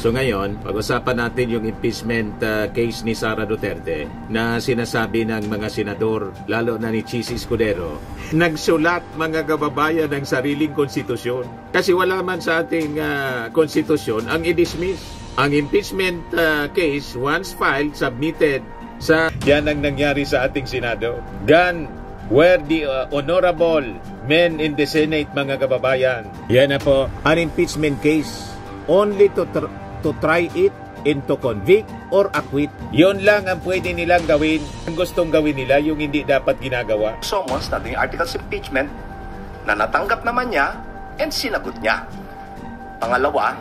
So ngayon, pag-usapan natin yung impeachment case ni Sara Duterte na sinasabi ng mga senador, lalo na ni Chis Escudero, nagsulat mga kababayan ng sariling konstitusyon. Kasi wala man sa ating konstitusyon ang i-dismiss. Ang impeachment case, once filed, submitted sa... Yan ang nangyari sa ating Senado. Gan where the honorable men in the Senate, mga kababayan. Yan na po, an impeachment case only to try it and to convict or acquit. Yun lang ang pwede nilang gawin. Ang gustong gawin nila, yung hindi dapat ginagawa. Summons na yung articles of impeachment na natanggap naman niya and sinagot niya. Pangalawa,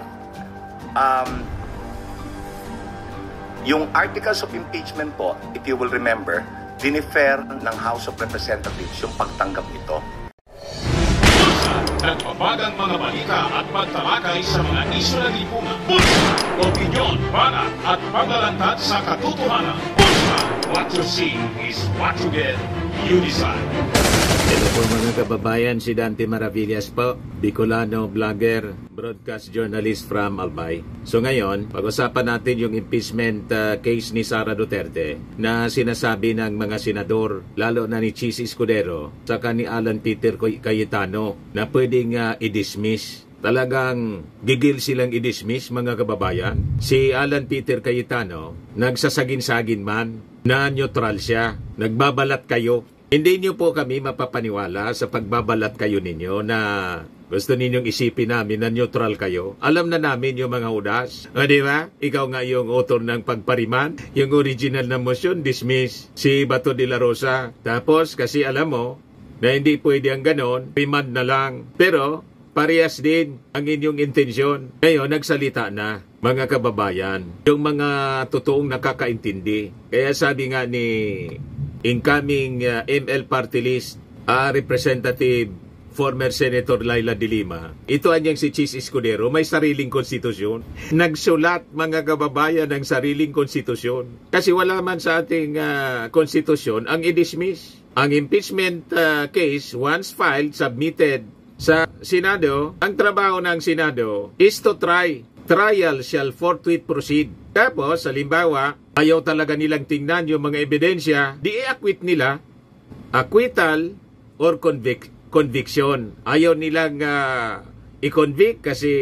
yung articles of impeachment po, if you will remember, dinifer ng House of Representatives yung pagtanggap nito. Nagpapagang mga balita at pagtalakay sa mga isyu ng lipunan. Pulsa, opinyon, banat at paglalantad sa katotohanan. Pulsa, what you see is what you get. You decide. Hello po mga kababayan, si Dante Maravillas po, Bicolano vlogger, broadcast journalist from Albay. So ngayon, pag-usapan natin yung impeachment case ni Sara Duterte na sinasabi ng mga senador, lalo na ni Chis Escudero, saka ni Alan Peter Cayetano, na pwedeng i-dismiss. Talagang gigil silang i-dismiss, mga kababayan. Si Alan Peter Cayetano, nagsasagin-sagin man na neutral siya, nagbabalat kayo. Hindi niyo po kami mapapaniwala sa pagbabalat kayo ninyo na gusto ninyong isipin namin na neutral kayo. Alam na namin yung mga udas. O di ba? Ikaw nga yung author ng pagpariman. Yung original na motion, dismiss. Si Bato de la Rosa. Tapos kasi alam mo na hindi pwede ang ganon, remand na lang. Pero parehas din ang inyong intensyon. Ngayon, nagsalita na, mga kababayan. Yung mga totoong nakakaintindi. Kaya sabi nga ni incoming ML party list, Representative former Senator Laila de Lima, ito anyang si Chis Escudero, may sariling konstitusyon. Nagsulat, mga kababayan, ng sariling konstitusyon. Kasi wala man sa ating konstitusyon ang i-dismiss. Ang impeachment case, once filed, submitted sa Senado, ang trabaho ng Senado is to try. Trial shall forthwith proceed. Tapos, halimbawa, ayaw talaga nilang tingnan yung mga ebidensya, di i-acquit nila, acquittal or conviction. Ayaw nilang i-convict kasi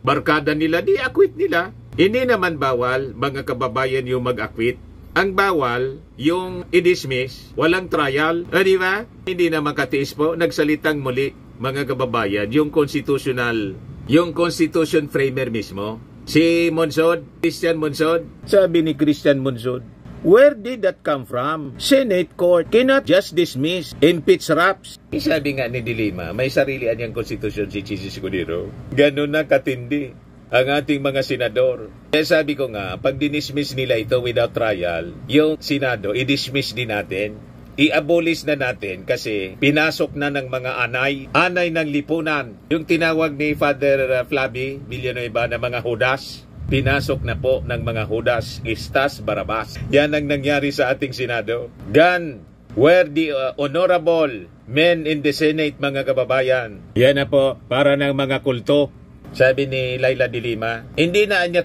barkada nila, di i-acquit nila. Hindi naman bawal, mga kababayan, yung mag-acquit. Ang bawal, yung i-dismiss, walang trial. Di ba? Hindi na makatiis po, nagsalitang muli, mga kababayan, yung constitution framer mismo. Si Monsod, Christian Monsod, sabi ni Christian Monsod, where did that come from? Senate court cannot just dismiss, impeach raps. Sabi nga ni Dilima, may sarili anyang konstitusyon si Chis Escudero. Ganun na katindi ang ating mga senador. Kaya sabi ko nga, pag dinismiss nila ito without trial, yung Senado, i-dismiss din natin. I-abolish na natin kasi pinasok na ng mga anay ng lipunan. Yung tinawag ni Father Flavi Villanueva na mga Judas, pinasok na po ng mga Judas, Estas, Barabas. Yan ang nangyari sa ating Senado. Gan where the honorable men in the Senate, mga kababayan. Yan na po, para ng mga kulto. Sabi ni Laila de Lima, hindi na anya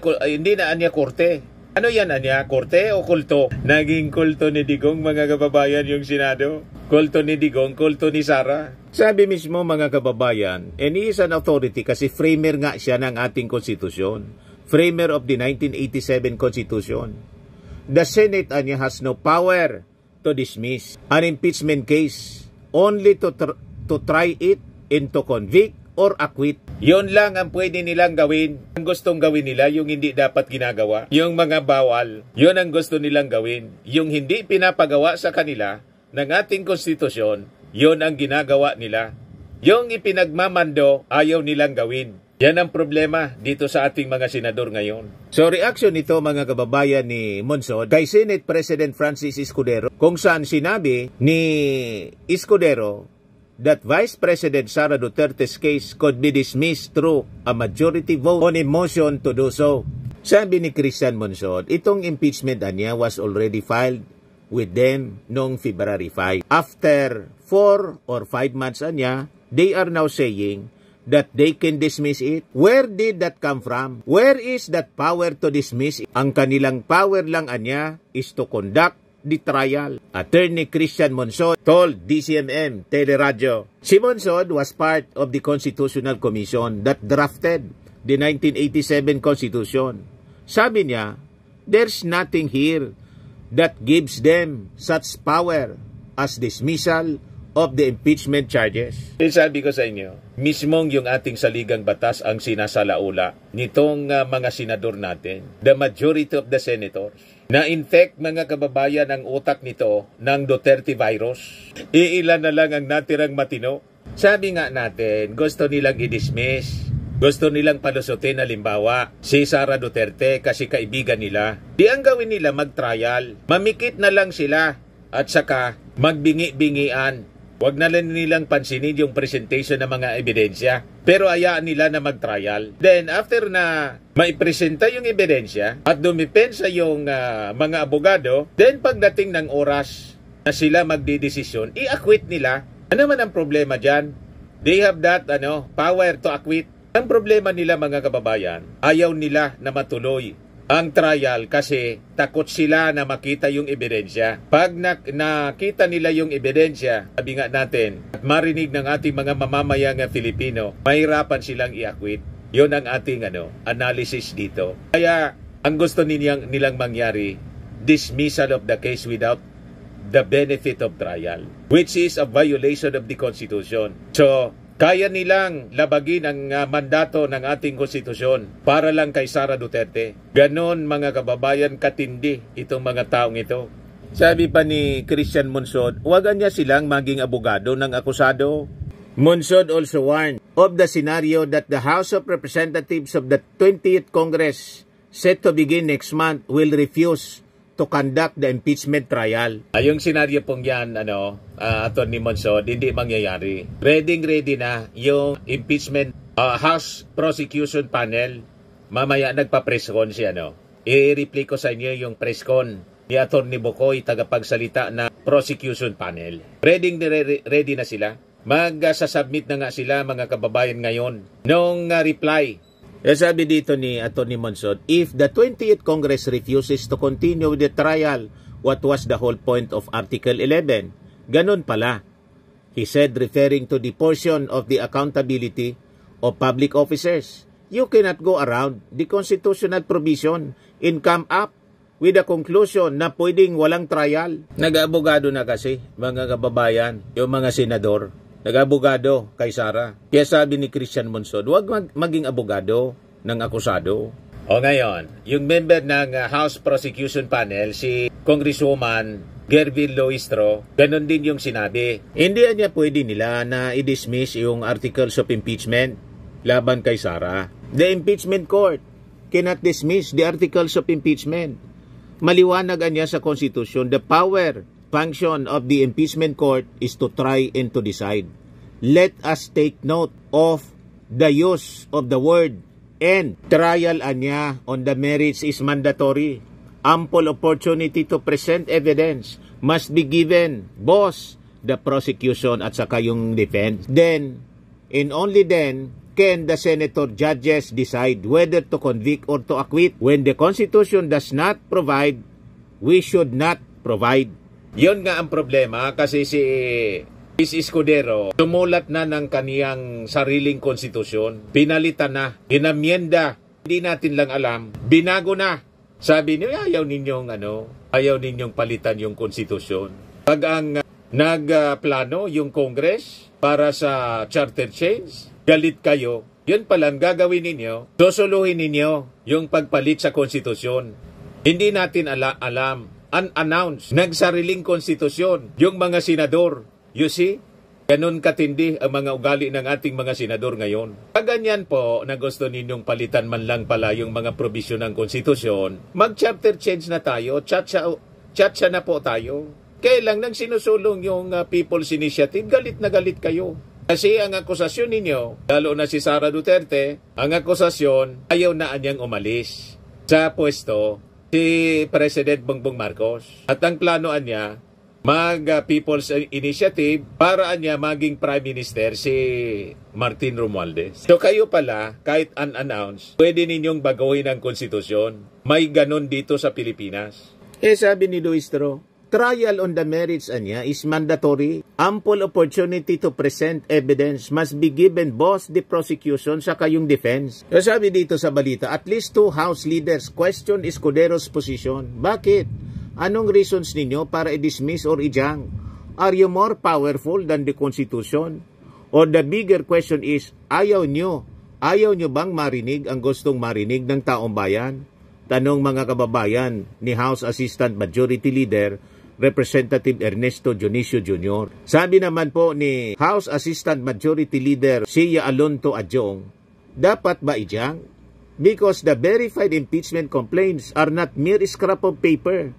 korte. Ano yan, anya? Korte o kulto? Naging kulto ni Digong, mga kababayan, yung Senado. Kulto ni Digong, kulto ni Sara. Sabi mismo, mga kababayan, and he is an authority kasi framer nga siya ng ating konstitusyon. Framer of the 1987 Constitution. The Senate, anya, has no power to dismiss an impeachment case, only to try it and to convict or acquit. Yun lang ang pwede nilang gawin. Ang gustong gawin nila, yung hindi dapat ginagawa. Yung mga bawal, yun ang gusto nilang gawin. Yung hindi pinapagawa sa kanila ng ating konstitusyon, yun ang ginagawa nila. Yung ipinagmamando, ayaw nilang gawin. Yan ang problema dito sa ating mga senador ngayon. So reaction nito, mga kababayan, ni Monsod kay Senate President Francis Escudero, kung saan sinabi ni Escudero that Vice President Sara Duterte's case could be dismissed through a majority vote on a motion to do so. Sabi ni Christian Monsod, itong impeachment niya was already filed with them noong February 5. After 4 or 5 months niya, they are now saying that they can dismiss it? Where did that come from? Where is that power to dismiss it? Ang kanilang power lang anya is to conduct the trial. Attorney Christian Monsod told DCMM Teleradyo, si Monsod was part of the Constitutional Commission that drafted the 1987 Constitution. Sabi niya, there's nothing here that gives them such power as dismissal of the impeachment charges. Sabi ko sa inyo, mismong yung ating saligang batas ang sinasalaula nitong mga senador natin, the majority of the senators, na-infect mga kababayan ang utak nito ng Duterte virus. Iilan na lang ang natirang matino. Sabi nga natin, gusto nilang i-dismiss. Gusto nilang palusutin, halimbawa, si Sara Duterte kasi kaibigan nila. Di ang gawin nila mag-trial. Mamikit na lang sila at saka magbingi-bingian. Huwag na lang nilang pansinin yung presentation ng mga ebidensya. Pero hayaan nila na mag-trial. Then after na maipresenta yung ebidensya at dumipensa yung mga abogado, then pagdating ng oras na sila magdidesisyon, i-acquit nila. Ano man ang problema dyan? They have that power to acquit. Ang problema nila mga kababayan, ayaw nila na matuloy ang trial kasi takot sila na makita yung ebidensya. Pag nakita nila yung ebidensya, sabi nga natin, at marinig ng ating mga mamamayang Filipino, mahirapan silang i-acquit. Yun ang ating analysis dito. Kaya ang gusto nilang mangyari, dismissal of the case without the benefit of trial, which is a violation of the Constitution. So, kaya nilang labagin ang mandato ng ating konstitusyon para lang kay Sara Duterte. Ganon mga kababayan katindi itong mga taong ito. Sabi pa ni Christian Monsod, huwagan niya silang maging abogado ng akusado. Monsod also warned of the scenario that the House of Representatives of the 20th Congress set to begin next month will refuse to conduct the impeachment trial. Yung senaryo pong yan, Atty. Monsod, hindi mangyayari. Ready na yung impeachment House Prosecution Panel. Mamaya nagpa-presscon siya, I-replay ko sa inyo yung presscon ni Atty. Bocoy, tagapagsalita na Prosecution Panel. Ready na sila. Mag-submit na nga sila, mga kababayan, ngayon. Nung reply, sabi dito ni Atty. Monsod, if the 20th Congress refuses to continue with the trial, what was the whole point of Article 11? Ganon pala. He said, referring to the portion of the accountability of public officers. You cannot go around the constitutional provision and come up with a conclusion na pwedeng walang trial. Nag-abogado na kasi, mga kababayan, yung mga senador. Nag-abogado kay Sara. Kaya sabi ni Christian Monsod, huwag maging abogado ng akusado. O ngayon, yung member ng House Prosecution Panel, si Congresswoman Gervin Loistro, ganun din yung sinabi. Hindi niya pwede nila na i-dismiss yung articles of impeachment laban kay Sara. The impeachment court cannot dismiss the articles of impeachment. Maliwanag niya sa Constitution, the power function of the impeachment court is to try and to decide. Let us take note of the use of the word and trial anya on the merits is mandatory. Ample opportunity to present evidence must be given both the prosecution at saka yung defense. Then, and only then, can the senator judges decide whether to convict or to acquit. When the Constitution does not provide, we should not provide. Yun nga ang problema kasi si Escudero tumulat na ng kaniyang sariling konstitusyon. Pinalitan na, inamyenda. Hindi natin lang alam. Binago na. Sabi niya, ayaw ninyong palitan yung konstitusyon. Pag ang nagplano yung Congress para sa charter change, galit kayo. Yun palang gagawin ninyo, susuluhin ninyo yung pagpalit sa konstitusyon. Hindi natin alam. Unannounced, nagsariling konstitusyon, yung mga senador. You see? Ganun katindi ang mga ugali ng ating mga senador ngayon. Pag ganyan po na gusto ninyong palitan man lang pala yung mga probisyon ng konstitusyon, mag-chapter change na tayo, chatsa na po tayo. Kailang nang sinusulong yung People's Initiative, galit na galit kayo. Kasi ang akusasyon ninyo, lalo na si Sara Duterte, ang akusasyon, ayaw na anyang umalis sa pwesto si President Bongbong Marcos. At ang planoan niya, People's Initiative para niya maging Prime Minister si Martin Romualdez. So kayo pala, kahit unannounced, pwede ninyong baguhin ang konstitusyon. May ganun dito sa Pilipinas. Sabi ni Luis Tro, trial on the merits niya is mandatory. Ample opportunity to present evidence must be given both the prosecution sa kayong defense. Sabi dito sa balita, at least 2 House leaders question Escudero's position. Bakit? Anong reasons ninyo para i-dismiss or i-junk? Are you more powerful than the Constitution? Or the bigger question is, ayaw nyo bang marinig ang gustong marinig ng taong bayan? Tanong mga kababayan ni House Assistant Majority Leader Representative Ernesto Dionisio Jr. Sabi naman po ni House Assistant Majority Leader Sia Alonto Adjong, dapat ba i-junk? Because the verified impeachment complaints are not mere scrap of paper.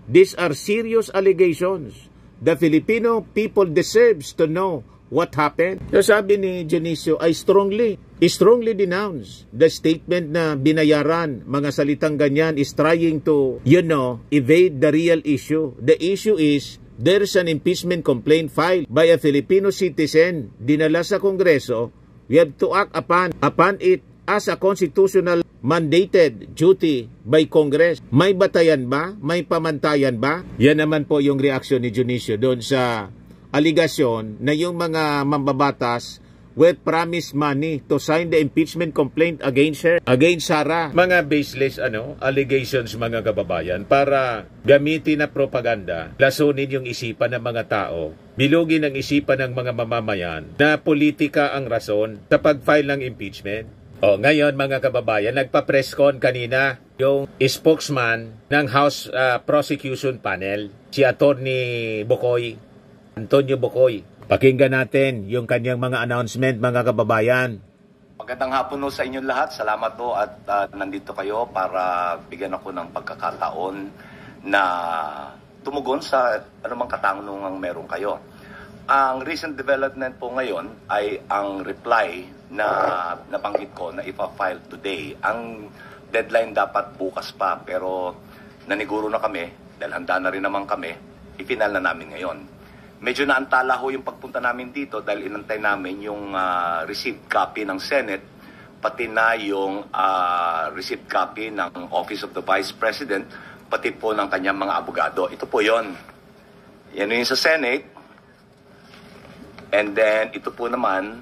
These are serious allegations. The Filipino people deserves to know what happened. So sabi ni Dionisio, I strongly denounce the statement na binayaran, mga salitang ganyan is trying to, evade the real issue. The issue is, there's an impeachment complaint filed by a Filipino citizen, dinala sa Kongreso. We have to act upon it as a constitutional mandated duty by Congress. May batayan ba? May pamantayan ba? Yan naman po yung reaksyon ni Dionisio doon sa aligasyon na yung mga mambabatas were promised money to sign the impeachment complaint against her, against Sara. Mga baseless allegations mga kababayan para gamitin na propaganda, lasunin yung isipan ng mga tao, bilugin ang isipan ng mga mamamayan na politika ang rason sa pag-file ng impeachment. Ngayon mga kababayan, nagpa-press con kanina yung spokesman ng House Prosecution Panel, si Attorney Antonio Bocoy. Pakinggan natin yung kanyang mga announcement mga kababayan. Magandang hapon sa inyong lahat. Salamat po at nandito kayo para bigyan ako ng pagkakataon na tumugon sa anumang katanungang meron kayo. Ang recent development po ngayon ay ang reply na nabanggit ko na ipa-file today. Ang deadline dapat bukas pa pero naniguro na kami dahil handa na rin naman kami, ipinal na namin ngayon. Medyo naantala ho yung pagpunta namin dito dahil inantay namin yung received copy ng Senate pati na yung received copy ng Office of the Vice President pati po ng kanyang mga abogado. Ito po yon. Yan yung sa Senate. And then, ito po naman,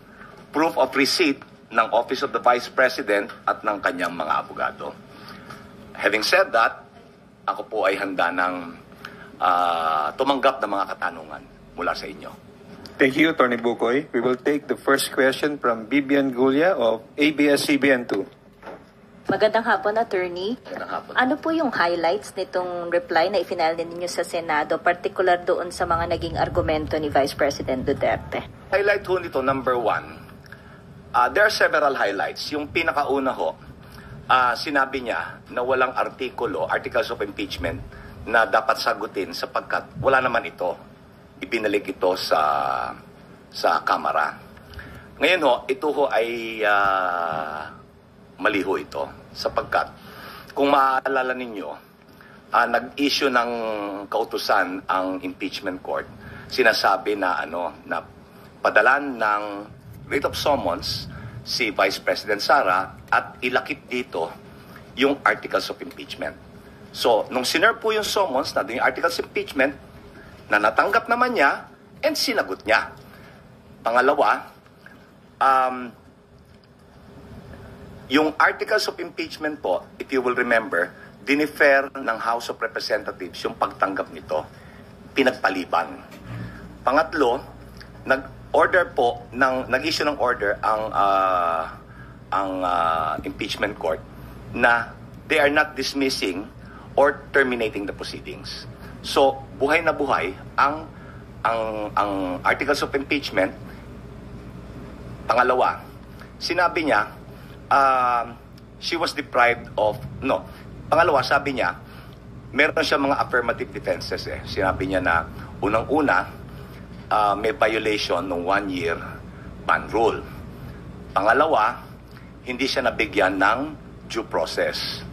proof of receipt ng Office of the Vice President at ng kanyang mga abogado. Having said that, ako po ay handa ng tumanggap ng mga katanungan mula sa inyo. Thank you, Attorney Bukoy. We will take the first question from Bibian Gulia of ABS-CBN2. Magandang hapon, Attorney. Magandang hapon. Ano po yung highlights nitong reply na ifinal ninyo sa Senado, particular doon sa mga naging argumento ni Vice President Duterte? Highlight ho nito, number 1. There are several highlights. Yung pinakauna ho, sinabi niya na walang articles of impeachment na dapat sagutin sapagkat wala naman ito. Ibinalik ito sa Kamara. Ngayon ho, ito ho ay mali ho ito sapagkat kung maaalala ninyo, nag-issue ng kautusan ang impeachment court. Sinasabi na na padalan ng writ of summons si Vice President Sara at ilakip dito yung articles of impeachment. So, nung sinerve po yung summons na yung articles of impeachment, na natanggap naman niya and sinagot niya. Pangalawa, yung articles of impeachment po, if you will remember, dinifer ng House of Representatives yung pagtanggap nito, pinagpaliban. Pangatlo, nag-issue ng order ang impeachment court na they are not dismissing or terminating the proceedings. So, buhay na buhay ang articles of impeachment. Pangalawa, sinabi niya she was deprived of pangalawa, sabi niya meron siya mga affirmative defenses Sinabi niya na unang-una may violation ng 1-year ban rule. Pangalawa, hindi siya nabigyan ng due process.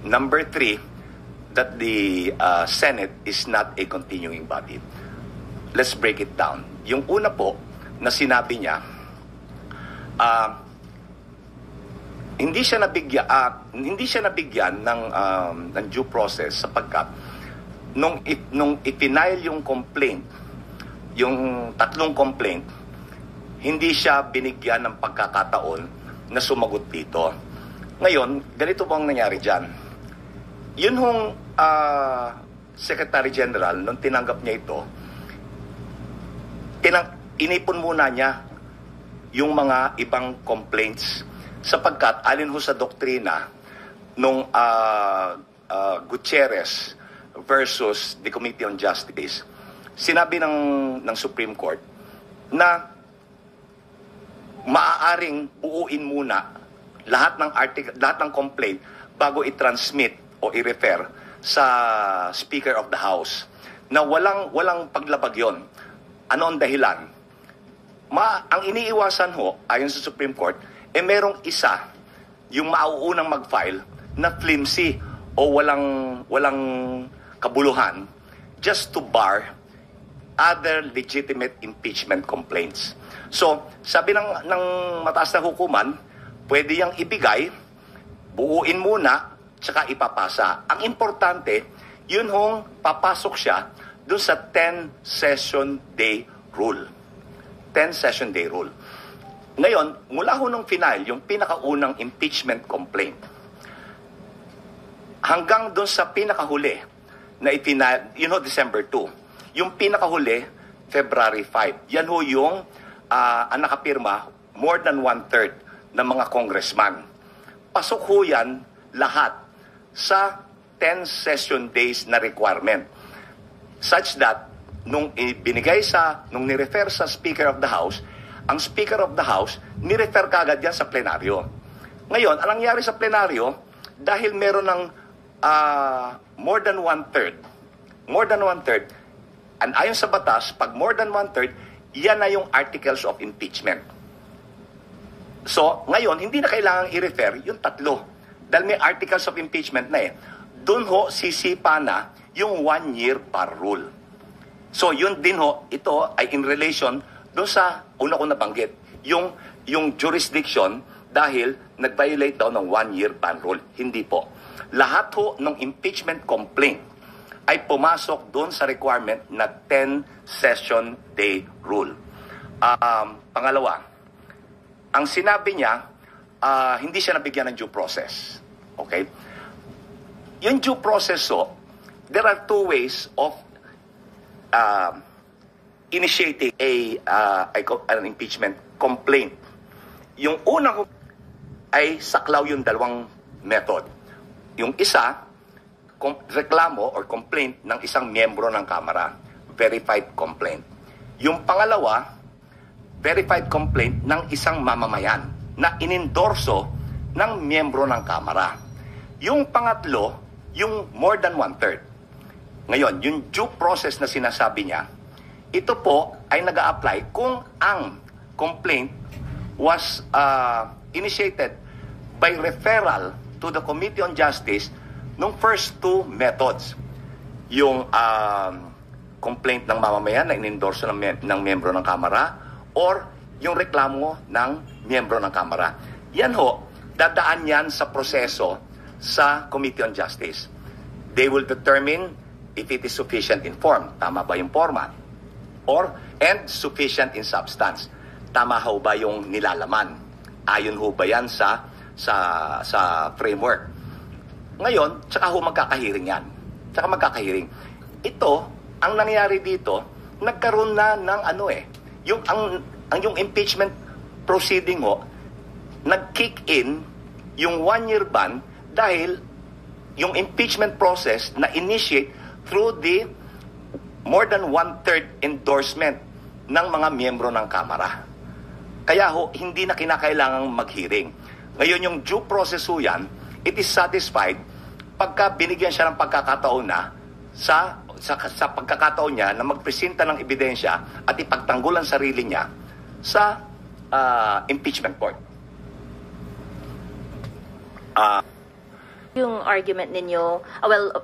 Number 3, that the Senate is not a continuing body. let's break it down. Yung una po na sinabi niya, hindi siya nabigyan ng due process sapagkat nung ipinail yung complaint, yung tatlong complaint, hindi siya binigyan ng pagkakataon na sumagot dito. Ngayon, ganito po ang nangyari dyan. Yun hong Secretary General, nung tinanggap niya ito, inipon muna niya yung mga ibang complaints sapagkat alin ho sa doktrina nung Gutierrez versus the Committee on Justice, sinabi ng Supreme Court na maaaring buuin muna lahat ng complaint bago i-transmit o i-refer sa Speaker of the House, na walang paglabag yon. Ano ang dahilan? Ang iniiwasan ho, ayon sa Supreme Court, merong isa, yung mauunang mag-file, na flimsy o walang kabuluhan, just to bar other legitimate impeachment complaints. So, sabi ng mataas na hukuman, pwede yang ibigay, buuin muna, tsaka ipapasa. Ang importante, yun hong papasok siya dun sa 10-session day rule. 10-session day rule. Ngayon, mula ho nung final, yung pinakaunang impeachment complaint, hanggang dun sa pinakahuli, na yun ho, December 2. Yung pinakahuli, February 5. Yan ho yung ang nakapirma, more than 1/3 ng mga congressman. Pasok ho yan lahat sa 10 session days na requirement. Such that, nung nirefer sa Speaker of the House, ang Speaker of the House, nirefer kagad yan sa plenaryo. Ngayon, anong nangyari sa plenaryo, dahil meron ng more than 1/3, and ayon sa batas, pag more than 1/3, yan na yung articles of impeachment. So, ngayon, hindi na kailangang i-refer yung tatlo. Dahil may articles of impeachment na Doon ho, sisipa na yung 1 year par rule. So, yun din ho, ito ay in relation doon sa una ko nabanggit, yung jurisdiction dahil nag-violate daw ng 1 year ban rule. Hindi po. Lahat ho ng impeachment complaint ay pumasok doon sa requirement na 10-session day rule. Pangalawa, ang sinabi niya, hindi siya nabigyan ng due process. Okay? Yung due process there are two ways of initiating an impeachment complaint. Yung una ay saklaw yung dalawang method. Yung isa, reklamo or complaint ng isang miyembro ng Kamara, verified complaint. Yung pangalawa, verified complaint ng isang mamamayan na inendorso ng miyembro ng Kamara. Yung pangatlo, yung more than 1/3. Ngayon, yung due process na sinasabi niya, ito po ay nag-a-apply kung ang complaint was initiated by referral to the Committee on Justice nung first two methods. Yung complaint ng mamamayan na inendorso ng miyembro ng Kamara or yung reklamo ng miyembro ng Kamara. Yan ho, dadaan yan sa proseso sa Committee on Justice. They will determine if it is sufficient in form. Tama ba yung format? And sufficient in substance. Tama ho ba yung nilalaman? Ayon ho ba yan sa framework? Ngayon, tsaka ho magkakahiring yan. Tsaka magkakahiring. Ito, ang nangyari dito, nagkaroon na ng yung impeachment proceeding ho, nag-kick in yung 1 year ban dahil yung impeachment process na initiate through the more than 1/3 endorsement ng mga miyembro ng Kamara. Kaya ho, hindi na kinakailangang mag-hearing. Ngayon, yung due process ho yan, it is satisfied pagka binigyan siya ng pagkakataon na sa pagkakataon niya na magpresenta ng ebidensya at ipagtanggol ang sarili niya sa impeachment court. Yung argument ninyo,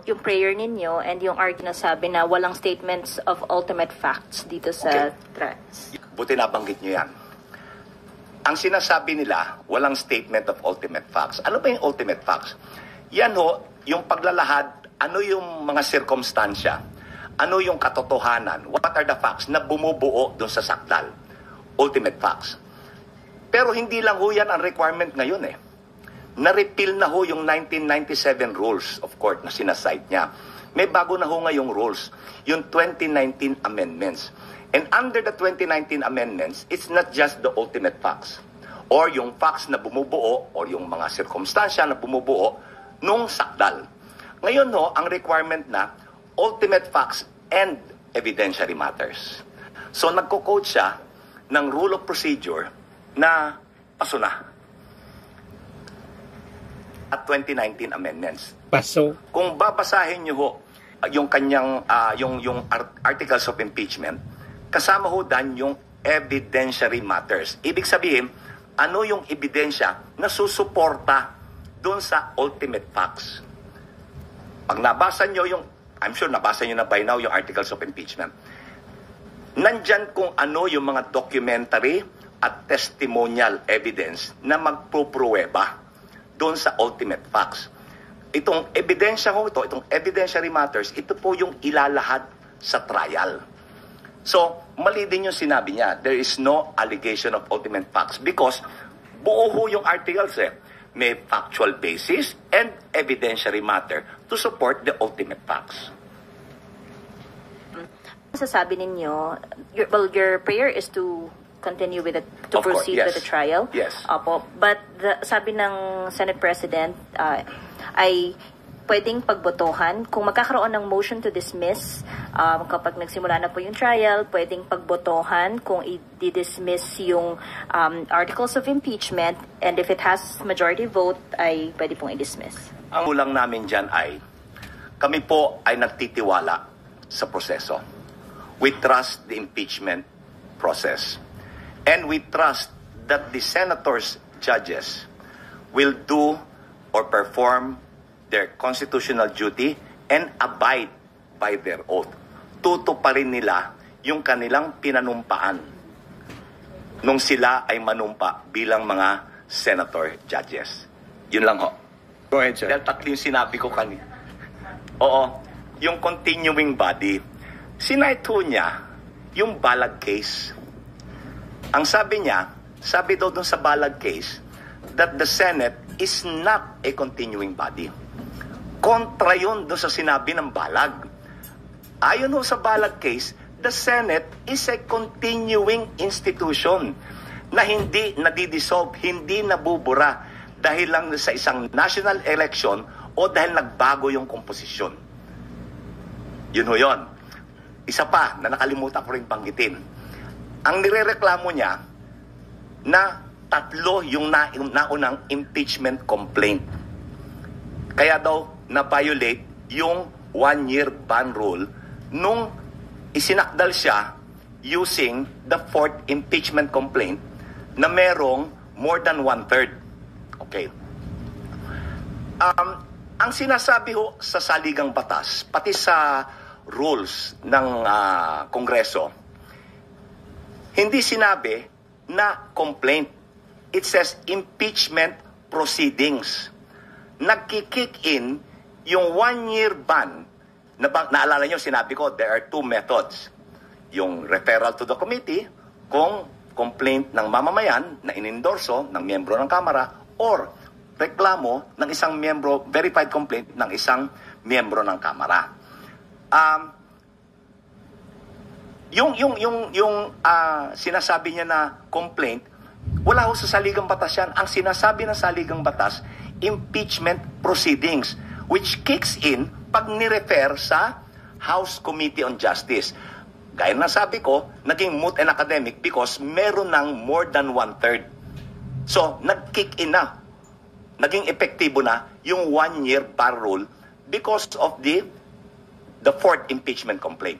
yung prayer ninyo and yung argument na sabi na walang statements of ultimate facts dito sa threats. Buti nabanggit nyo yan. Ang sinasabi nila, walang statement of ultimate facts. Ano ba yung ultimate facts? Yan ho, yung paglalahad, ano yung mga sirkumstansya, ano yung katotohanan, what are the facts na bumubuo doon sa sakdal. Ultimate facts. Pero hindi lang ho yan ang requirement ngayon eh. Na-repeal na ho yung 1997 rules of court na sinasite niya. May bago na ho ngayong rules, yung 2019 amendments. And under the 2019 amendments, it's not just the ultimate facts or yung facts na bumubuo or yung mga sirkumstansya na bumubuo nung sakdal. Ngayon ho, ang requirement na ultimate facts and evidentiary matters. So nagko-quote siya ng rule of procedure na paso na at 2019 amendments. Paso. Kung babasahin niyo ho yung kanyang yung articles of impeachment, kasama ho dan yung evidentiary matters. Ibig sabihin, ano yung ebidensya na susuporta doon sa ultimate facts. Pag nabasa nyo yung, I'm sure nabasa nyo na by now yung articles of impeachment, nandyan kung ano yung mga documentary at testimonial evidence na magpupruweba doon sa ultimate facts. Itong ebidensya ho ito, itong evidentiary matters, ito po yung ilalahad sa trial. So, mali din yung sinabi niya. There is no allegation of ultimate facts because buo ho yung articles eh. May factual basis and evidentiary matter to support the ultimate facts. Sasabi ninyo, your prayer is to continue with Of course, proceed yes. with the trial. Yes. Opo. But sabi ng Senate President ay pwedeng pagbotohan. Kung magkakaroon ng motion to dismiss, kapag nagsimula na po yung trial, pwedeng pagbotohan kung i-dismiss yung articles of impeachment, and if it has majority vote, ay pwede pong i-dismiss. Ang ulang namin dyan ay, kami po ay nagtitiwala sa proseso. We trust the impeachment process. And we trust that the senators, judges, will do or perform their constitutional duty and abide by their oath. Tutuparin nila yung kanilang pinanumpaan nung sila ay manumpa bilang mga senator judges. Yun lang ho. Go ahead, sir. Dahil tatlo yung sinabi ko kanina. Oo, yung continuing body. Sinite ho niya yung Balag case. Ang sabi niya, sabi daw dun sa Balag case, that the Senate is not a continuing body. Kontra yun doon sa sinabi ng Balag. Ayon ho sa Balag case, the Senate is a continuing institution na hindi nadidissolve, hindi nabubura dahil lang sa isang national election o dahil nagbago yung komposisyon. Yun ho yun. Isa pa na nakalimutan ko rin banggitin. Ang nirereklamo niya na tatlo yung naunang impeachment complaint. Kaya daw na-violate yung 1-year ban rule nung isinakdal siya using the 4th impeachment complaint na merong more than 1/3. Okay. Ang sinasabi ho sa saligang batas, pati sa rules ng Kongreso, hindi sinabi na complaint. It says impeachment proceedings. Nagkikick in yung 1-year ban. Naalala nyo, sinabi ko, there are two methods. Yung referral to the committee, kung complaint ng mamamayan na inendorso ng miyembro ng Kamara, or reklamo ng isang miyembro, verified complaint ng isang miyembro ng Kamara. Yung sinasabi niya na complaint, wala ho sa saligang batas yan. Ang sinasabi ng saligang batas, impeachment proceedings, which kicks in pag nirefer sa House Committee on Justice. Gaya na sabi ko, naging moot and academic because meron ng more than 1/3. So, nag-kick in na. Naging epektibo na yung 1-year bar rule because of the 4th impeachment complaint.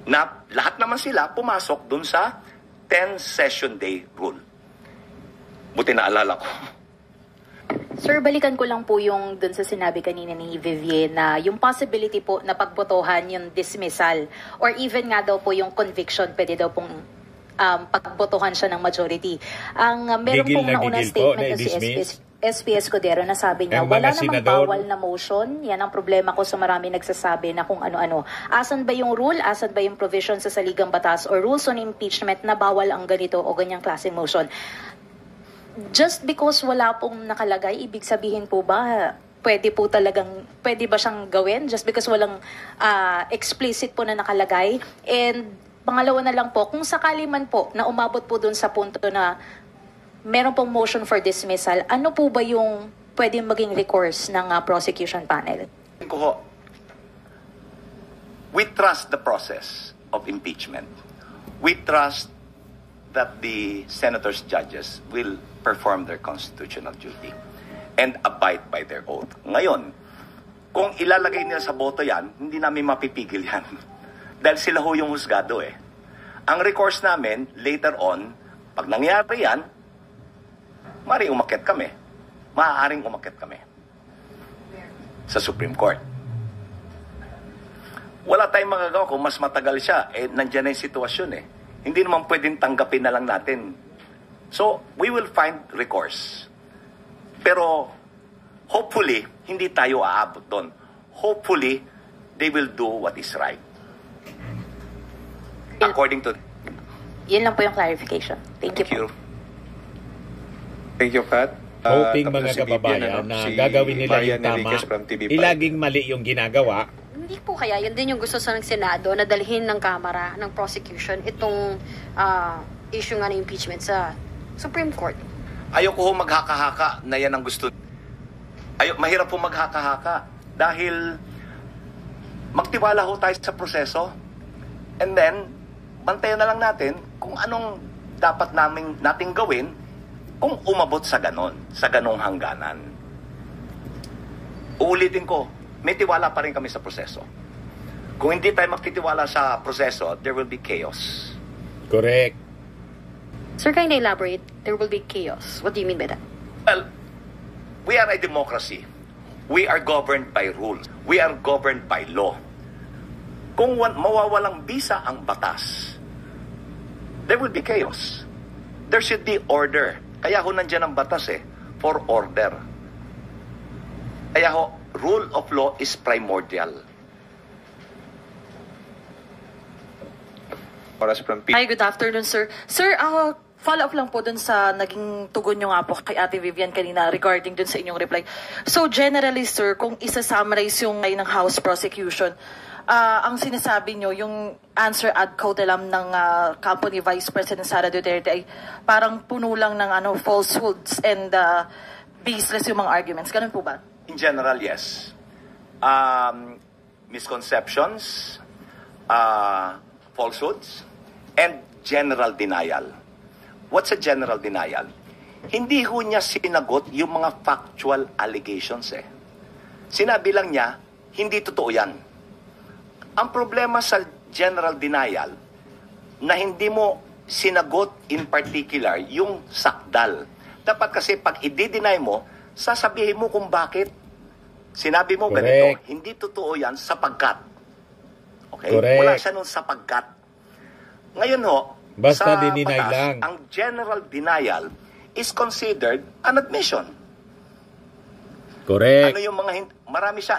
Na lahat naman sila pumasok dun sa 10 session day rule. Buti na alala ko. Sir, balikan ko lang po yung dun sa sinabi kanina ni Vivian na yung possibility po na pagbotohan yung dismissal or even nga daw po yung conviction, pwede daw pong pagbotohan siya ng majority. Ang meron Gigil pong na naunang gigil po statement na na si i-dismiss. SPS Codero na sabi niya, Ang wala mga namang senador. bawal na motion. Yan ang problema ko sa marami nagsasabi na kung ano-ano. Asan ba yung rule? Asan ba yung provision sa saligang batas or rules on impeachment na bawal ang ganito o ganyang klaseng motion? Just because wala pong nakalagay, ibig sabihin po ba pwede ba siyang gawin just because walang explicit po na nakalagay? And pangalawa na lang po, kung sakali man po na umabot po dun sa punto na meron pong motion for dismissal, ano po ba yung pwedeng maging recourse ng prosecution panel? We trust the process of impeachment. We trust that the senators' judges will perform their constitutional duty and abide by their oath. Ngayon, kung ilalagay nila sa boto yan, hindi namin mapipigil yan. Dahil sila ho yung husgado eh. Ang recourse namin, later on, pag nangyari yan, maaaring umakyat kami sa Supreme Court. Wala tayong magagawa kung mas matagal siya, nandiyan na yung sitwasyon eh. Hindi naman pwedeng tanggapin na lang natin. So, we will find recourse. Pero, hopefully, hindi tayo aabot doon. Hopefully, they will do what is right. According to... Yan lang po yung clarification. Thank you. Thank you, Pat. Hoping Tapos mga si Vivian, kababayan na gagawin nila Marian yung tama, Enriquez from TV5. ilaging mali yung ginagawa. Hindi po kaya, yun din yung gusto sa ng Senado na dalhin ng Kamara, ng prosecution, itong issue nga ng impeachment sa Supreme Court. Ayoko ho maghaka-haka na yan ang gusto. Mahirap po maghaka-haka dahil magtiwala ho tayo sa proseso and then bantayan na lang natin kung anong dapat nating gawin kung umabot sa ganong hangganan. Uulitin ko, may tiwala pa rin kami sa proseso. Kung hindi tayo magtitiwala sa proseso, there will be chaos. Correct. Sir, can you elaborate? There will be chaos. What do you mean by that? Well, we are a democracy. We are governed by rules. We are governed by law. Kung mawawalang bisa ang batas, there will be chaos. There should be order. Kaya ho nandiyan ang batas for order. Kaya ho, rule of law is primordial. Hi, good afternoon, sir. Sir, follow-up lang po dun sa naging tugon nyo nga po kay Ate Vivian kanina regarding dun sa inyong reply. So, generally, sir, kung isa-summarize yung ng House prosecution, ang sinasabi nyo, yung answer ad cautelam ng kampo ni Vice President Sara Duterte ay parang puno lang ng falsehoods and baseless yung mga arguments. Ganun po ba? In general, yes. Misconceptions, falsehoods, and general denial. What's a general denial? Hindi ho niya sinagot yung mga factual allegations Sinabi lang niya, hindi totoo yan. Ang problema sa general denial, na hindi mo sinagot in particular yung sakdal. Dapat kasi pag i-deny mo, sasabihin mo kung bakit. Sinabi mo ganito, hindi totoo yan sapagkat. Okay? Correct. Wala siya nun sapagkat. Ngayon ho, basta sa dininay batas, lang. ang general denial is considered an admission. Correct. Ano yung mga marami siya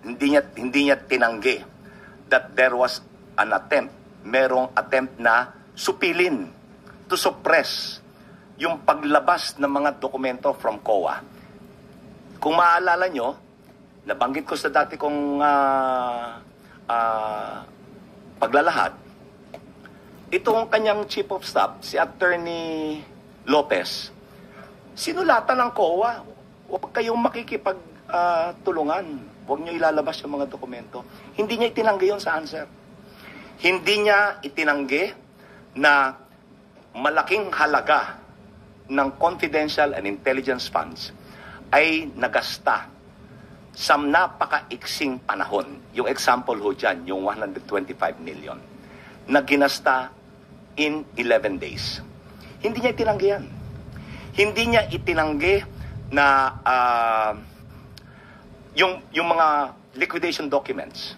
hindi niya tinanggi that there was an attempt, merong attempt na supilin, to suppress yung paglabas ng mga dokumento from COA. Kung maaalala nyo, nabanggit ko sa dati kong paglalahad, itong kanyang chief of staff, si Attorney Lopez, sinulatan ng COA, huwag kayong makikipagtulungan. Huwag nyo ilalabas yung mga dokumento. Hindi niya itinanggi yun sa answer. Hindi niya itinanggi na malaking halaga ng confidential and intelligence funds ay nagasta sa napakaiksing panahon. Yung example ho dyan, yung 125 million, na ginasta in 11 days. Hindi niya itinanggi yan. Hindi niya itinanggi na yung mga liquidation documents,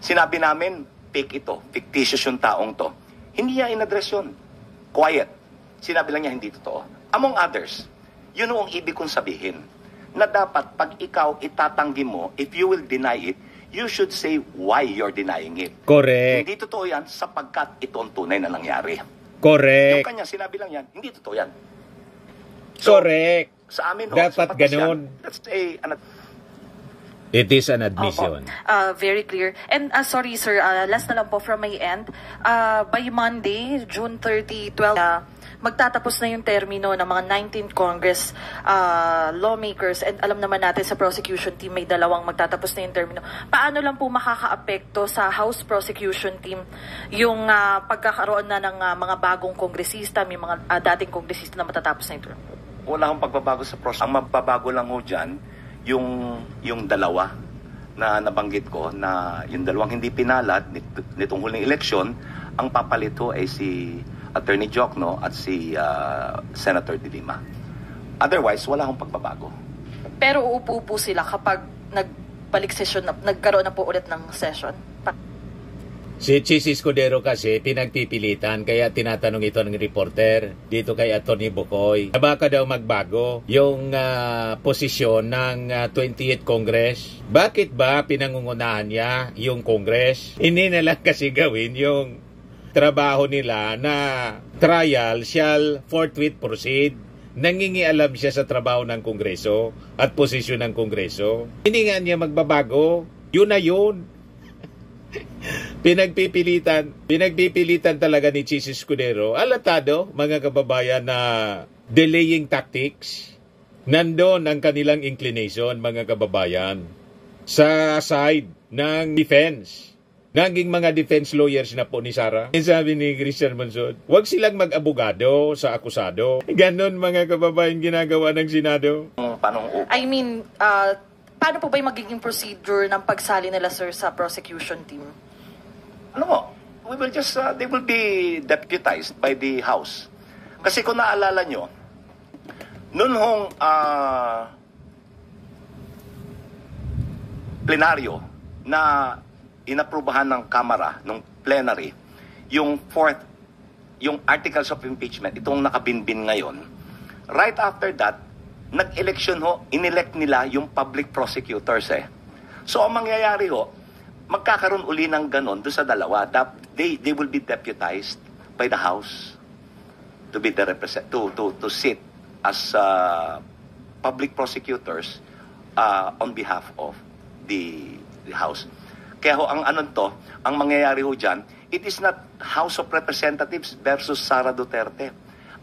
sinabi namin, fake ito, fictitious yung taong to. Hindi niya in-address yun. Quiet. Sinabi lang niya hindi totoo. Among others, yun ang ibig kong sabihin, na dapat pag ikaw itatanggi mo, if you will deny it, you should say why you're denying it. Correct. Hindi totoo yan sapagkat ito ang tunay na nangyari. Correct. Yung kanya, sinabi lang yan, hindi totoo yan. So, Correct. sa amin, Dapat ganun. That's It is an admission. Very clear. And sorry sir, last na lang po from my end. By Monday, June 30, 12, magtatapos na yung termino ng mga 19th Congress lawmakers, and alam naman natin sa prosecution team may dalawang magtatapos na yung termino. Paano lang po makakaapekto sa House prosecution team yung pagkakaroon na ng mga bagong kongresista, may mga dating kongresista na matatapos na ito? Wala akong pagbabago sa process. Ang magbabago lang ho dyan, yung dalawa na nabanggit ko, na yung dalawang hindi pinalat nitong huling eleksyon, ang papalito ay si Attorney Jokno at si Senator De Lima. Otherwise, wala akong pagbabago. Pero uupo-upo sila kapag nagbalik session, nagkaroon na po ulit ng session? Si Chis Escudero kasi pinagpipilitan, kaya tinatanong ito ng reporter dito kay Atty. Bukoy. Baka daw magbago yung posisyon ng 28th Congress. Bakit ba pinangungunahan niya yung Congress? Hindi na lang kasi gawin yung trabaho nila na trial shall forthwith proceed. Nangingialam siya sa trabaho ng Kongreso at posisyon ng Kongreso. Hindi nga niya magbabago. Yun na yun. Pinagpipilitan talaga ni Chis Escudero. Alatado, mga kababayan, na delaying tactics. Nandun ang kanilang inclination, mga kababayan, sa side ng defense. Naging mga defense lawyers na po ni Sara. Sabi ni Christian Monsod, huwag silang mag-abogado sa akusado. Ganon, mga kababayan, ginagawa ng Senado. I mean, paano po ba yung magiging procedure ng pagsali nila, sir, sa prosecution team? We will just, they will be deputized by the House. Kasi kung naalala nyo, noon hong plenaryo na inaprubahan ng Kamara, nung plenary, yung articles of impeachment, itong nakabinbin ngayon, right after that, nag-election inelect nila yung public prosecutors So, ang mangyayari magkakaroon uli ng ganon doon sa dalawa. They will be deputized by the House to be the to sit as public prosecutors on behalf of the House. Kaya ang mangyayari dyan, it is not House of Representatives versus Sara Duterte.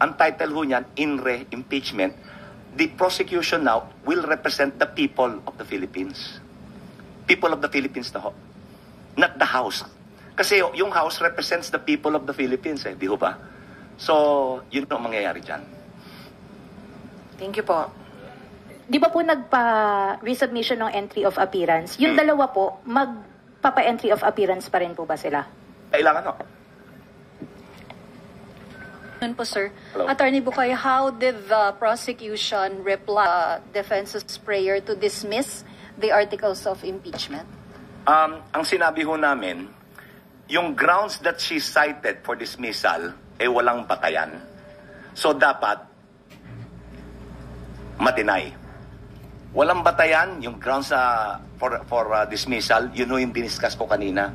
Ang title niyan, in re impeachment. The prosecution now will represent the people of the Philippines. People of the Philippines na not the House. Kasi yung House represents the people of the Philippines, di ba? So, yun ang mangyayari dyan. Thank you po. Di ba po nagpa-resubmission ng entry of appearance? Yung dalawa po, magpapa-entry of appearance pa rin po ba sila? Kailangan Yun po, sir. Hello. Attorney Bukoy, how did the prosecution reply defense's prayer to dismiss the articles of impeachment? Ang sinabi namin, yung grounds that she cited for dismissal walang batayan. So dapat ma-deny. Walang batayan, yung grounds for dismissal, yun yung diniscuss ko kanina.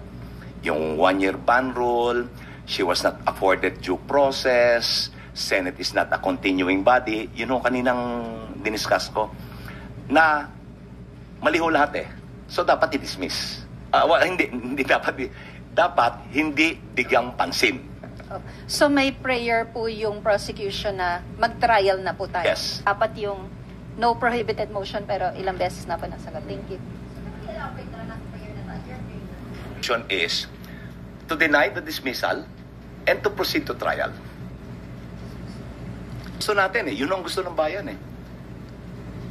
Yung 1-year ban rule, she was not afforded due process, Senate is not a continuing body, yun yung kaninang diniscuss ko. Na maliho lahat So dapat i-dismiss. Hindi dapat hindi bigyang pansin. So may prayer po yung prosecution na mag-trial na po tayo. Yes. Dapat yung no prohibited motion pero ilang beses na po nasagot. Thank you. Is to deny the dismissal and to proceed to trial. Gusto natin yun ang gusto ng bayan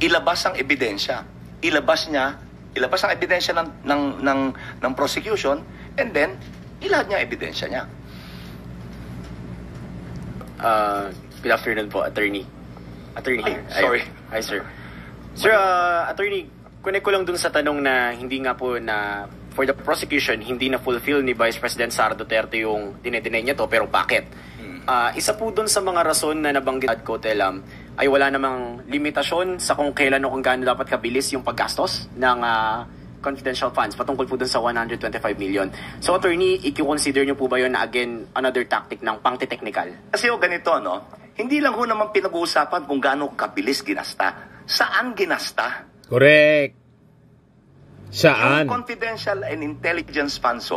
Ilabas ang ebidensya. Ilabas ang ebidensya ng prosecution, and then ilahad niya ebidensya niya. Good afternoon po, attorney. Attorney. Sorry. Hi, sir. Sir, Attorney, connect ko lang dun sa tanong na hindi nga po na for the prosecution, hindi na fulfill ni Vice President Sara Duterte yung dinedeny niya to, pero bakit? Isa po dun sa mga rason na nabanggit ko, Telam, ay wala namang limitasyon sa kung kailan o kung gaano dapat kabilis yung paggastos ng confidential funds patungkol po dun sa 125 million. So, Attorney, i-consider niyo po ba yun na again, another tactic ng pangti-technical? Kasi ganito, no? Hindi lang ho naman pinag-uusapan kung gaano kabilis ginasta. Saan ginasta? Correct. Saan? Yung confidential and intelligence funds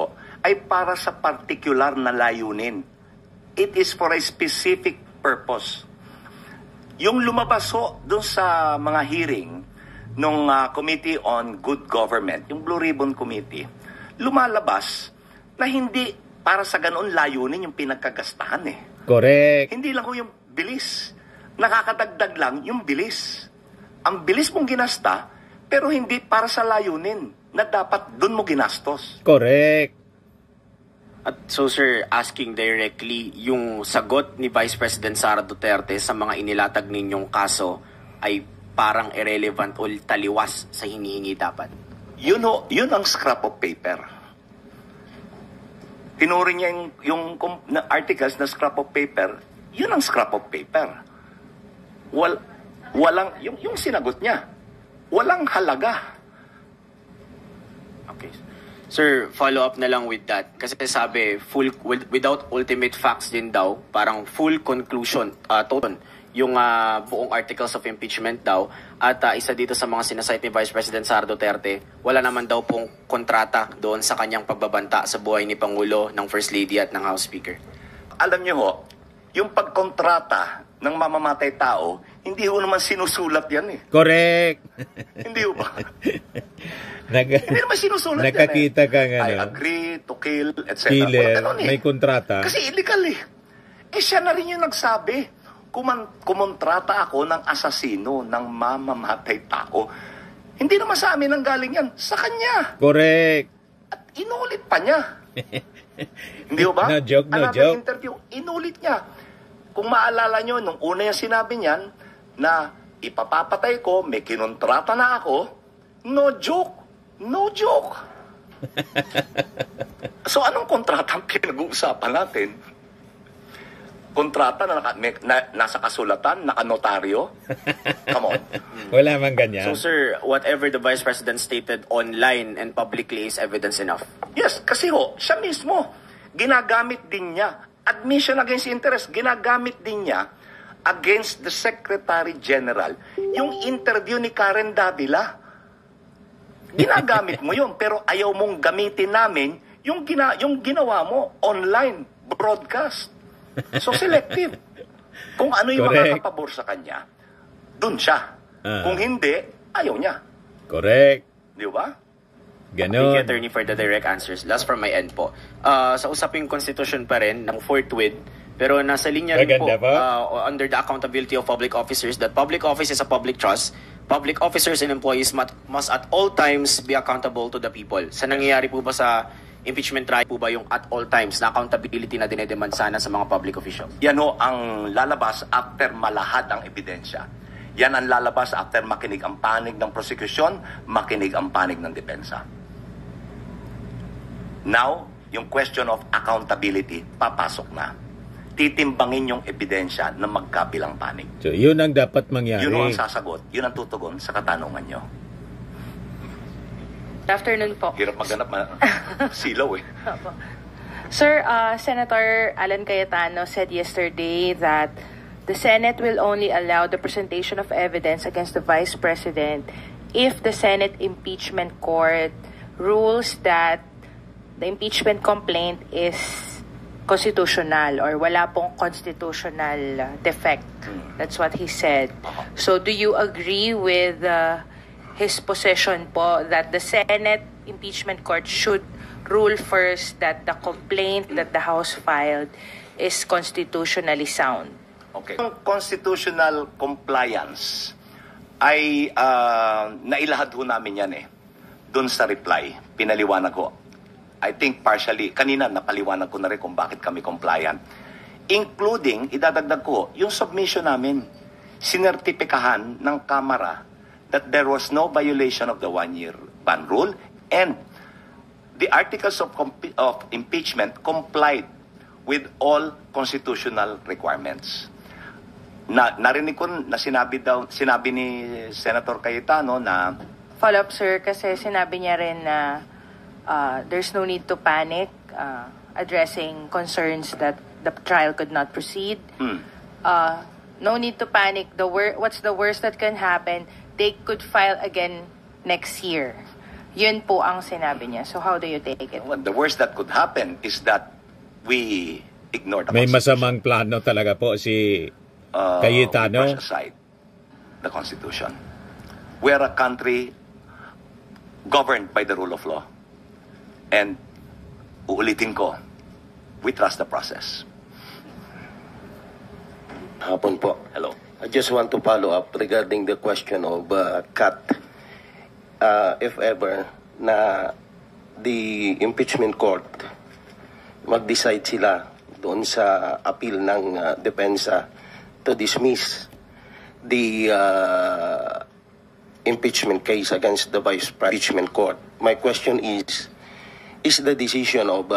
ay para sa particular na layunin. It is for a specific purpose. Yung lumabas doon sa mga hearing nung Committee on Good Government, yung Blue Ribbon Committee, lumalabas na hindi para sa ganoon layunin yung pinagkagastahan eh. Correct. Hindi lang ho yung bilis. Nakakadagdag lang yung bilis. Ang bilis mong ginasta, pero hindi para sa layunin na dapat doon mo ginastos. Correct. At so, sir, asking directly, yung sagot ni Vice President Sara Duterte sa mga inilatag ninyong kaso ay parang irrelevant o taliwas sa hinihingi dapat. Yun ang scrap of paper. Tinuri niya yung articles na scrap of paper, yun ang scrap of paper. Walang, yung sinagot niya, walang halaga. Okay. Sir, follow up na lang with that. Kasi sabi, without ultimate facts din daw, parang full conclusion, total, yung buong articles of impeachment daw. At isa dito sa mga sinasite ni Vice President Sara Duterte, wala naman daw pong kontrata doon sa kanyang pagbabanta sa buhay ni Pangulo, ng First Lady at ng House Speaker. Alam niyo ho, yung pagkontrata ng mamamatay tao, hindi ho naman sinusulat yan eh. Correct. Hindi ho ba? Hindi naman sinusulat nakakita yan eh. Ka nga, I agree to kill, etc. Killer, may kontrata. Kasi illegal eh. Siya na rin yung nagsabi, kumontrata ako ng asasino, ng mamamatay tao. Hindi naman sa amin ang galing yan, sa kanya. Correct. At inulit pa niya. Hindi ho ba? No joke, no Another joke. interview, inulit niya. Kung maalala nyo, nung una yung sinabi niyan, na ipapapatay ko, may kinontrata na ako, no joke. No joke. So, anong kontrata ang pinag-uusapan natin? Kontrata na, nasa kasulatan, nakanotaryo? Come on. Wala man ganyan. So, sir, whatever the Vice President stated online and publicly is evidence enough? Yes, kasi siya mismo, ginagamit din niya, admission against interest, ginagamit din niya against the Secretary General. Yung interview ni Karen Davila, ginagamit mo yun, pero ayaw mong gamitin namin yung ginawa mo online, broadcast. So selective. Kung ano yung makakapabor sa kanya, dun siya. Kung hindi, ayaw niya. Correct. Di ba? Ganon. Thank you, Attorney, for the direct answers. Last from my end po. Sa usaping constitution pa rin, ng forthwith, pero nasa linya rin po, under the accountability of public officers, that public office is a public trust. Public officers and employees must at all times be accountable to the people. Sa nangyayari po ba sa impeachment trial po ba yung at all times na accountability na dinedemand sana sa mga public officials? Yan ang lalabas after malahad ang ebidensya. Yan ang lalabas after makinig ang panig ng prosecution, makinig ang panig ng depensa. Now, yung question of accountability, papasok na. Titimbangin yung ebidensya na magkabilang panig. So, yun ang dapat mangyari. Yun ang sasagot. Yun ang tutugon sa katanungan nyo. Good afternoon po. Hirap maghanap silaw eh. Sir, Senator Alan Cayetano said yesterday that the Senate will only allow the presentation of evidence against the Vice President if the Senate Impeachment Court rules that the impeachment complaint is constitutional or wala pong constitutional defect. That's what he said. So do you agree with his position po that the Senate Impeachment Court should rule first that the complaint that the House filed is constitutionally sound? Okay. Ang constitutional compliance ay nailahad ho namin yan doon sa reply. Pinaliwanag ko. I think partially, kanina napaliwanag ko na rin kung bakit kami compliant. Including, idadagdag ko, yung submission namin. sinertipikahan ng Kamara that there was no violation of the one-year ban rule and the articles of impeachment complied with all constitutional requirements. Narinig ko na sinabi ni Senator Cayetano na follow-up, sir, kasi sinabi niya rin na there's no need to panic, addressing concerns that the trial could not proceed. No need to panic. What's the worst that can happen? They could file again next year. Yun po ang sinabi niya. So how do you take it? Well, the worst that could happen is that we ignore the May Constitution. masamang plano talaga po si Cayetano. We brush aside the Constitution. We are a country governed by the rule of law. And uulitin ko, we trust the process. Hapon po. Hello. I just want to follow up regarding the question of cut. If ever na the impeachment court mag-decide sila doon sa appeal ng depensa to dismiss the impeachment case against the Vice President Court. My question is the decision of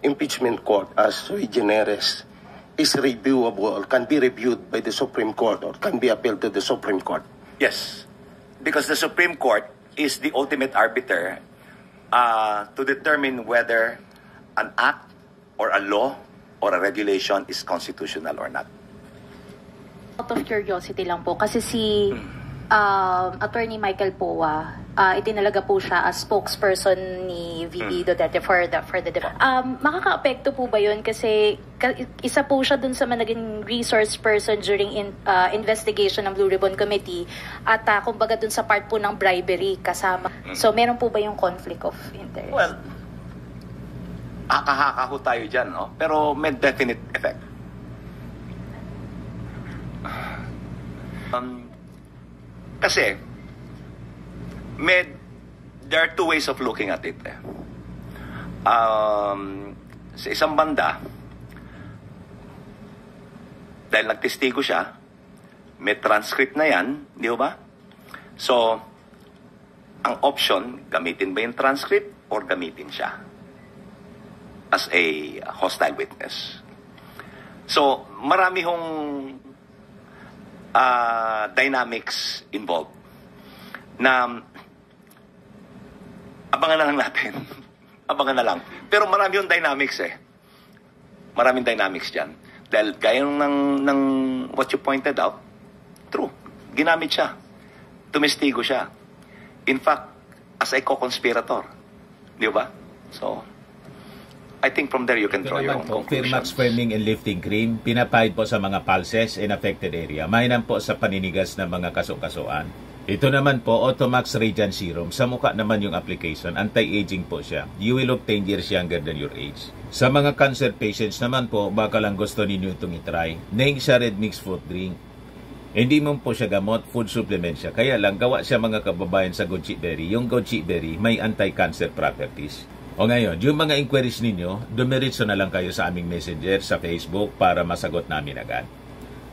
impeachment court as sui generis is reviewable, can be reviewed by the Supreme Court or can be appealed to the Supreme Court? Yes, because the Supreme Court is the ultimate arbiter to determine whether an act or a law or a regulation is constitutional or not. Out of curiosity lang po, kasi si Attorney Michael Poa, itinalaga po siya as spokesperson ni VP Duterte for the makaka-apekto po ba yun? Kasi isa po siya dun sa naging resource person during investigation ng Blue Ribbon Committee at kumbaga dun sa part po ng bribery kasama. So meron po ba yung conflict of interest? Well, haka-haka ho tayo dyan, no? Pero may definite effect. Kasi there are two ways of looking at it. Sa isang banda, dahil nagtestigo siya, may transcript na yan, di ba? So, ang option, gamitin ba yung transcript or gamitin siya as a hostile witness? So, marami hong dynamics involved na abangan na lang natin. Abangan na lang. Pero marami yung dynamics Maraming dynamics dyan. Dahil gaya ng what you pointed out, true. Ginamit siya. Tumestigo siya. In fact, as a co-conspirator. Di ba? So, I think from there you can draw your own conclusions. Firmax framing and lifting cream, pinapahid po sa mga pulses in affected area. Mainam po sa paninigas ng mga kaso-kasuan. Ito naman po, Automax Radiant Serum. Sa mukha naman yung application, anti-aging po siya. You will look 10 years younger than your age. Sa mga cancer patients naman po, baka lang gusto ninyo itong itry. Naing siya red mixed fruit drink. Hindi mo po siya gamot, food supplement siya. Kaya lang, gawa siya mga kababayan sa goji berry. Yung goji berry, may anti-cancer properties. O ngayon, yung mga inquiries ninyo, dumiritso na lang kayo sa aming messenger sa Facebook para masagot namin agad.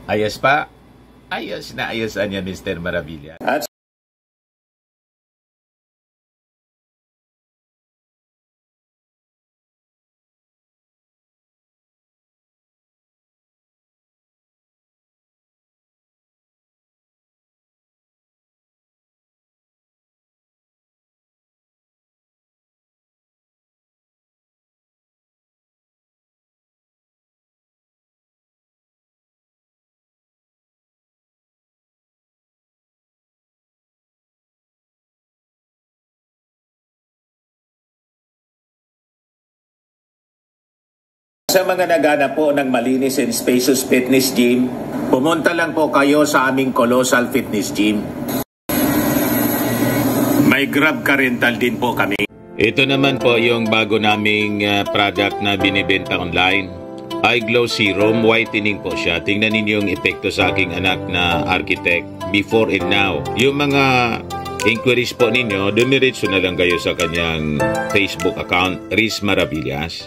Ayos pa? Ayos na ayos niya, Mr. Maravilla. At sa mga naghanap po ng malinis and spacious fitness gym, pumunta lang po kayo sa aming Colossal Fitness Gym. May Grab car rental din po kami. Ito naman po yung bago naming product na binibenta online. Eye Glow Serum, whitening po siya. Tingnan ninyo yung epekto sa aking anak na architect before and now. Yung mga inquiries po ninyo, dumiretso na lang kayo sa kanyang Facebook account, Riz Maravillas.